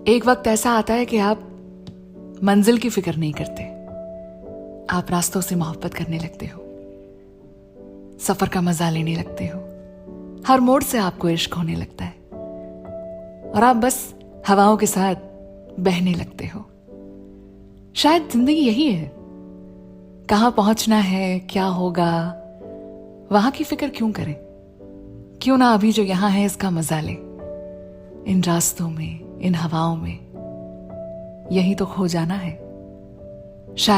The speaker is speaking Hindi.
एक वक्त ऐसा आता है कि आप मंजिल की फिक्र नहीं करते, आप रास्तों से मोहब्बत करने लगते हो, सफर का मजा लेने लगते हो, हर मोड़ से आपको इश्क होने लगता है और आप बस हवाओं के साथ बहने लगते हो। शायद जिंदगी यही है, कहां पहुंचना है, क्या होगा, वहां की फिक्र क्यों करें, क्यों ना अभी जो यहां है इसका मजा लें। इन रास्तों में, इन हवाओं में यही तो खो जाना है। शायद